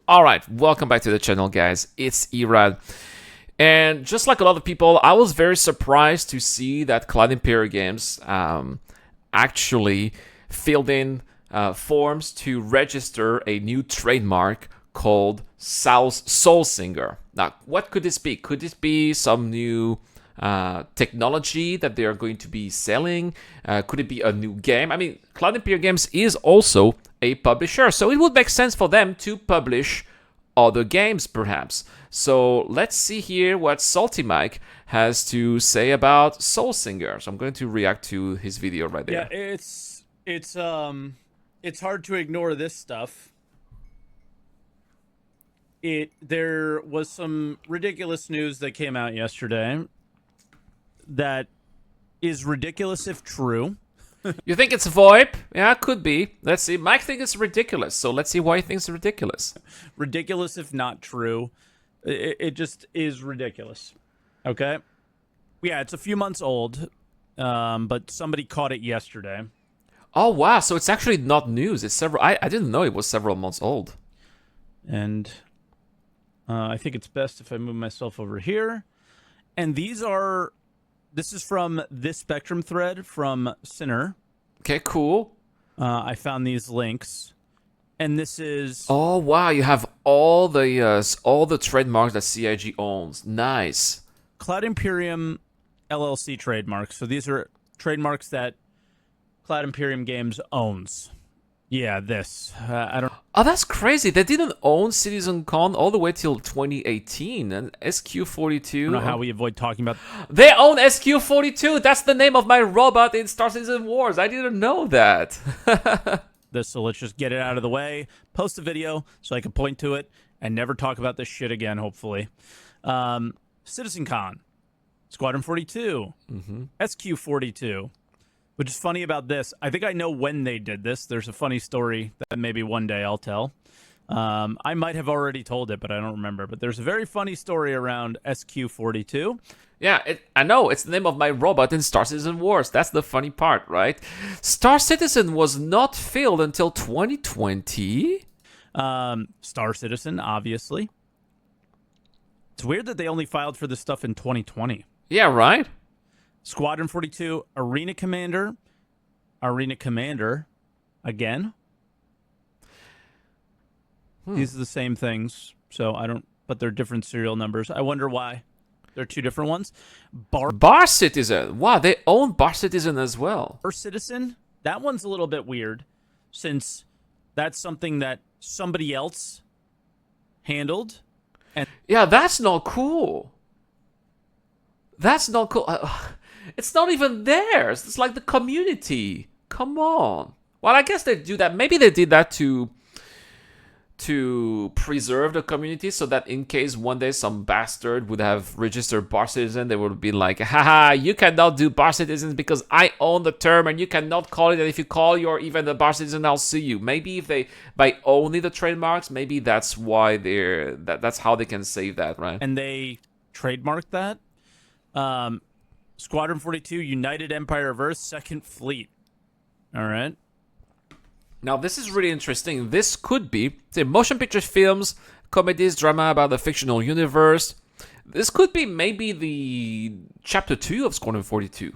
Alright, welcome back to the channel, guys. It's Irad. And just like a lot of people, I was very surprised to see that Cloud Imperial Games actually filled in forms to register a new trademark called Soul Singer. Now, what could this be? Could this be some new technology that they are going to be selling? Could it be a new game? I mean, Cloud Imperial Games is also a publisher, so it would make sense for them to publish other games, perhaps. So let's see here what SaltEMike has to say about Soul Singer. So I'm going to react to his video right there. Yeah, it's hard to ignore this stuff. There was some ridiculous news that came out yesterday that is ridiculous if true. You think it's VoIP? Yeah, it could be. Let's see. Mike thinks it's ridiculous, so let's see why he thinks it's ridiculous. Ridiculous if not true. It just is ridiculous. Okay? Yeah, it's a few months old, but somebody caught it yesterday. Oh, wow. So it's actually not news. It's several... I didn't know it was several months old. And I think it's best if I move myself over here. And this is from this Spectrum thread from Sinner. Okay, cool. I found these links, and this is... Oh, wow. You have all the trademarks that CIG owns. Nice. Cloud Imperium LLC trademarks. So these are trademarks that Cloud Imperium Games owns. Yeah, this. I don't... Oh, that's crazy. They didn't own CitizenCon all the way till 2018. And SQ42... I don't know how we avoid talking about... They own SQ42. That's the name of my robot in Star Citizen Wars. I didn't know that. So let's just get it out of the way. Post a video so I can point to it and never talk about this shit again, hopefully. CitizenCon. Squadron 42. SQ42. Which is funny about this. I think I know when they did this. There's a funny story that maybe one day I'll tell. I might have already told it, but I don't remember. But there's a very funny story around SQ42. Yeah, I know. It's the name of my robot in Star Citizen Wars. That's the funny part, right? Star Citizen was not filled until 2020. Star Citizen, obviously. It's weird that they only filed for this stuff in 2020. Yeah, right? Squadron 42, Arena Commander, again. These are the same things, so I don't, but they're different serial numbers. I wonder why. They're two different ones. Bar Citizen. Wow, they own Bar Citizen as well. Bar Citizen, that one's a little bit weird, since that's something that somebody else handled. And yeah, that's not cool. That's not cool. It's not even theirs. It's like the community. Come on. Well, I guess they do that. Maybe they did that to preserve the community so that in case one day some bastard would have registered Bar Citizen, they would be like, haha, you cannot do Bar Citizens because I own the term and you cannot call it. And if you call your event a Bar Citizen, I'll sue you. Maybe if they buy only the trademarks, maybe that's why that's how they can save that, right? And they trademarked that. Squadron 42, United Empire of Earth, Second Fleet. All right. Now, this is really interesting. This could be, say, motion picture films, comedies, drama about the fictional universe. This could be maybe the Chapter 2 of Squadron 42.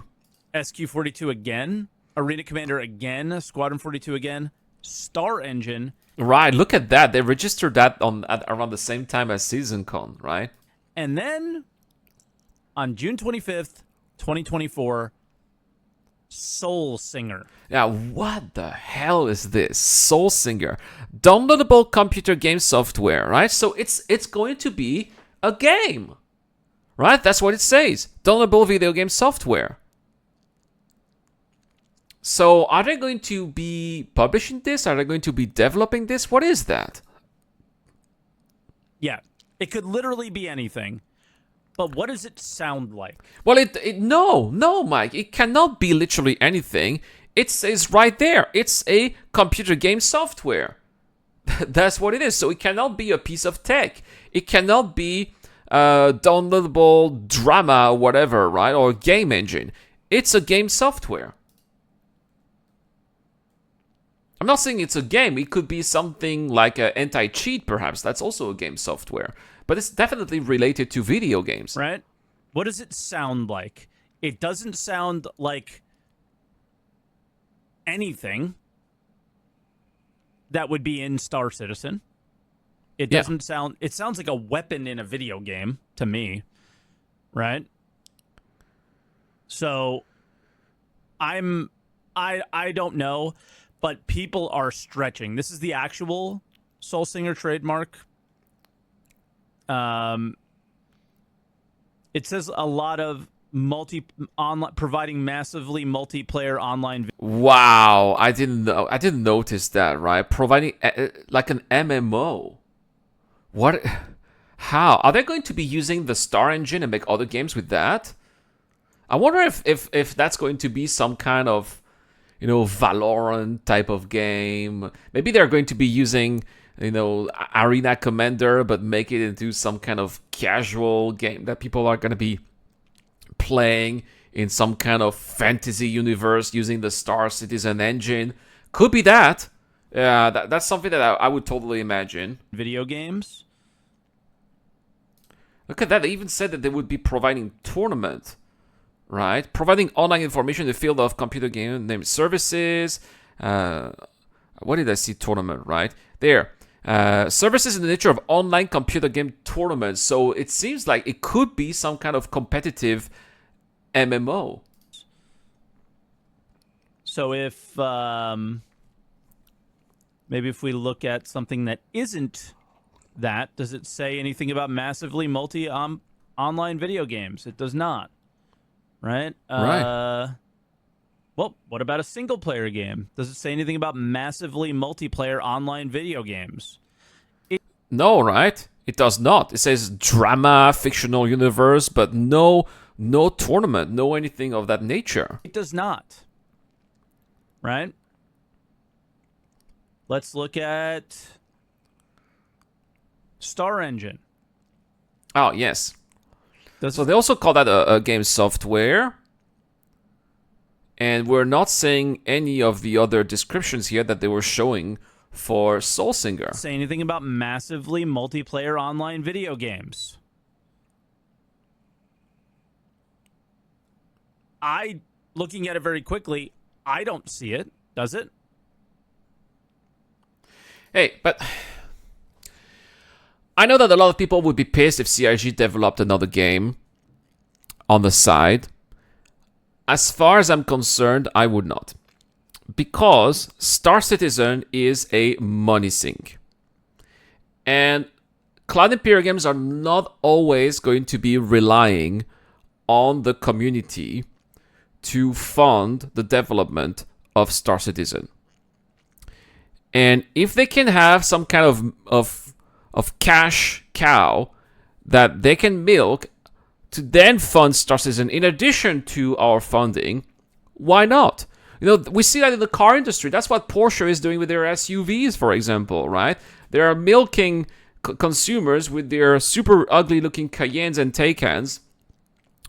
SQ-42 again. Arena Commander again. Squadron 42 again. Star Engine. Right, look at that. They registered that around the same time as SeasonCon, right? And then, on June 25th, 2024, Soul Singer. Now, what the hell is this? Soul Singer. Downloadable computer game software, right? So it's going to be a game, right? That's what it says. Downloadable video game software. So are they going to be publishing this? Are they going to be developing this? What is that? Yeah, it could literally be anything. But what does it sound like? Well, no, Mike. It cannot be literally anything. It says right there. It's a computer game software. That's what it is. So it cannot be a piece of tech. It cannot be downloadable drama or whatever, right? Or game engine. It's a game software. I'm not saying it's a game. It could be something like an anti-cheat, perhaps. That's also a game software. But it's definitely related to video games. Right? What does it sound like? It doesn't sound like anything that would be in Star Citizen. It doesn't sound... It sounds like a weapon in a video game to me. Right? So, I don't know, but people are stretching. This is the actual Soul Singer trademark. It says a lot of providing massively multiplayer online. Wow, I didn't notice that. Right, providing like an MMO. What? How are they going to be using the Star Engine and make other games with that? I wonder if that's going to be some kind of, Valorant type of game. Maybe they're going to be using, Arena Commander, but make it into some kind of casual game that people are going to be playing in some kind of fantasy universe using the Star Citizen engine. Could be that. Yeah, that's something that I would totally imagine. Video games. Look at that. They even said that they would be providing tournament. Right? Providing online information in the field of computer game name services. What did I see? Tournament, right? There. Services in the nature of online computer game tournaments. So it seems like it could be some kind of competitive MMO. So if maybe if we look at something that isn't that, does it say anything about massively online video games? It does not. Right? Right. Well, what about a single-player game? Does it say anything about massively multiplayer online video games? No, right? It does not. It says drama, fictional universe, but no tournament, no anything of that nature. It does not. Right? Let's look at Star Engine. Oh, yes. So they also call that a game software. And we're not saying any of the other descriptions here that they were showing for Soul Singer. Say anything about massively multiplayer online video games. Looking at it very quickly, I don't see it. Does it? Hey, but I know that a lot of people would be pissed if CIG developed another game on the side. As far as I'm concerned, I would not. Because Star Citizen is a money sink. And Cloud Imperial games are not always going to be relying on the community to fund the development of Star Citizen. And if they can have some kind of cash cow that they can milk to then fund Star Citizen in addition to our funding, why not? We see that in the car industry. That's what Porsche is doing with their SUVs, for example, right? They are milking consumers with their super ugly-looking Cayennes and Taycans.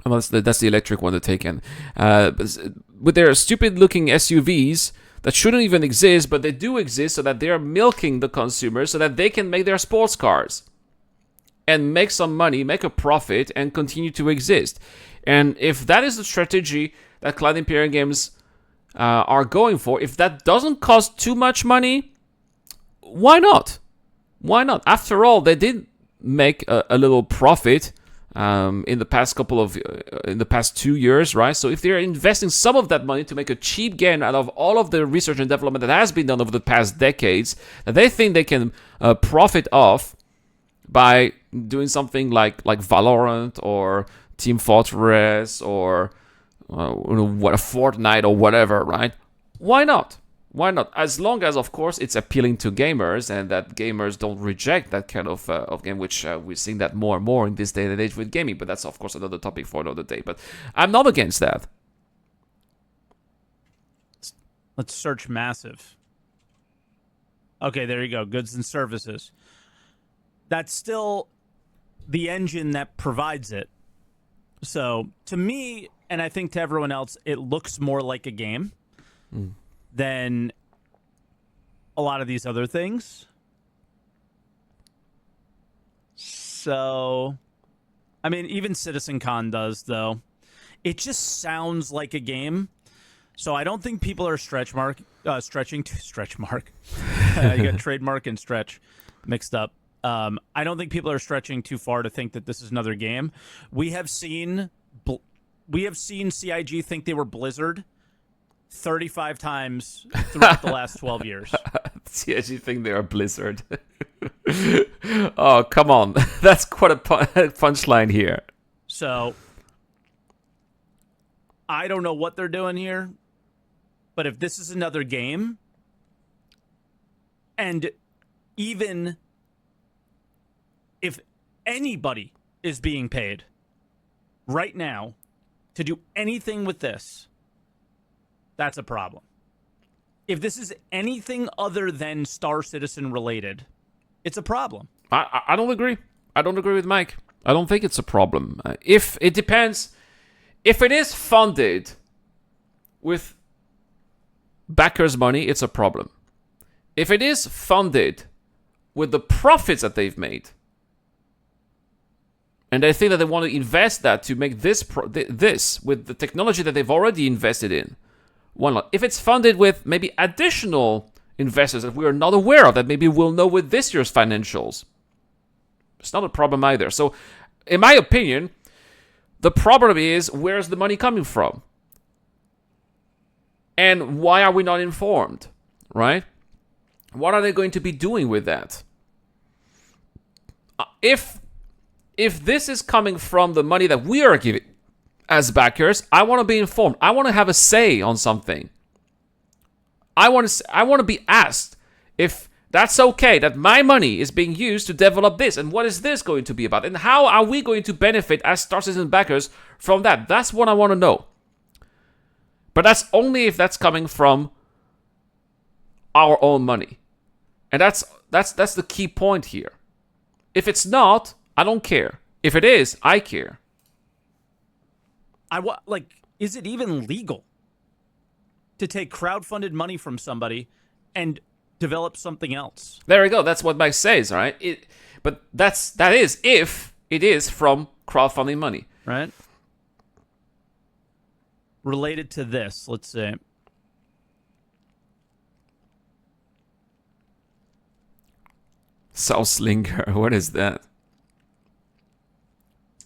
Well, that's the electric one, the Taycan. With their stupid-looking SUVs that shouldn't even exist, but they do exist so that they are milking the consumers so that they can make their sports cars and make some money, make a profit, and continue to exist. And if that is the strategy that Cloud Imperial Games are going for, if that doesn't cost too much money, why not? Why not? After all, they did make a little profit in the past 2 years, right? So if they're investing some of that money to make a cheap game out of all of the research and development that has been done over the past decades, that they think they can profit off by doing something like Valorant or Team Fortress or what a Fortnite or whatever, right? Why not? Why not? As long as, of course, it's appealing to gamers and that gamers don't reject that kind of game, which we're seeing that more and more in this day and age with gaming. But that's, of course, another topic for another day. But I'm not against that. Let's search massive. Okay, there you go. Goods and services. That's still the engine that provides it. So to me, and I think to everyone else, it looks more like a game than a lot of these other things. So, I mean, even CitizenCon does, though. It just sounds like a game. So I don't think people are stretching to stretch mark. You got trademark and stretch mixed up. I don't think people are stretching too far to think that this is another game. We have seen CIG think they were Blizzard 35 times throughout the last 12 years. CIG think they are Blizzard. Oh, come on. That's quite a punchline here. So I don't know what they're doing here, but if this is another game, and even if anybody is being paid right now to do anything with this, that's a problem. If this is anything other than Star Citizen related, it's a problem. I don't agree. I don't agree with Mike. I don't think it's a problem. If it depends, if it is funded with backers' money, it's a problem. If it is funded with the profits that they've made, and they think that they want to invest that to make this with the technology that they've already invested in, one lot. If it's funded with maybe additional investors that we are not aware of, that maybe we'll know with this year's financials, it's not a problem either. So, in my opinion, the problem is, where's the money coming from? And why are we not informed, right? What are they going to be doing with that? If this is coming from the money that we are giving as backers, I want to be informed. I want to have a say on something. I want to be asked if that's okay, that my money is being used to develop this, and what is this going to be about, and how are we going to benefit as Star Citizen backers from that? That's what I want to know. But that's only if that's coming from our own money. And that's the key point here. If it's not, I don't care. If it is, I care. Is it even legal to take crowdfunded money from somebody and develop something else? There we go. That's what Mike says, right? But that is if it is from crowdfunding money, right? Related to this, let's say. Slinger, what is that?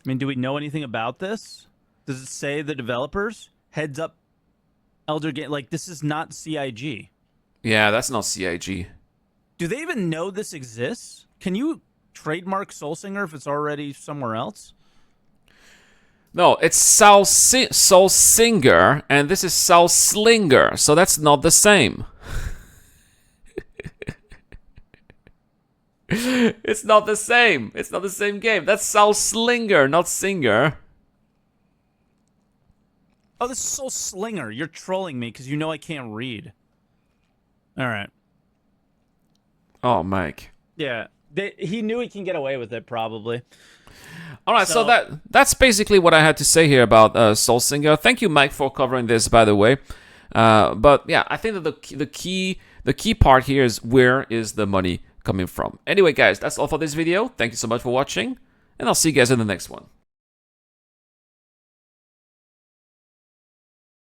I mean, do we know anything about this? Does it say the developers? Heads up, Elder Game. Like, this is not CIG. Yeah, that's not CIG. Do they even know this exists? Can you trademark Soul Singer if it's already somewhere else? No, it's Soul Singer, and this is Soul Slinger, so that's not the same. It's not the same. It's not the same game. That's Soul Slinger, not Singer. Oh, this is Soul Slinger. You're trolling me because you know I can't read. All right. Oh, Mike. Yeah, he knew he can get away with it, probably. All right, so that's basically what I had to say here about Soul Singer. Thank you, Mike, for covering this, by the way. But yeah, I think that the key part here is, where is the money coming from? Anyway, guys, that's all for this video. Thank you so much for watching, and I'll see you guys in the next one.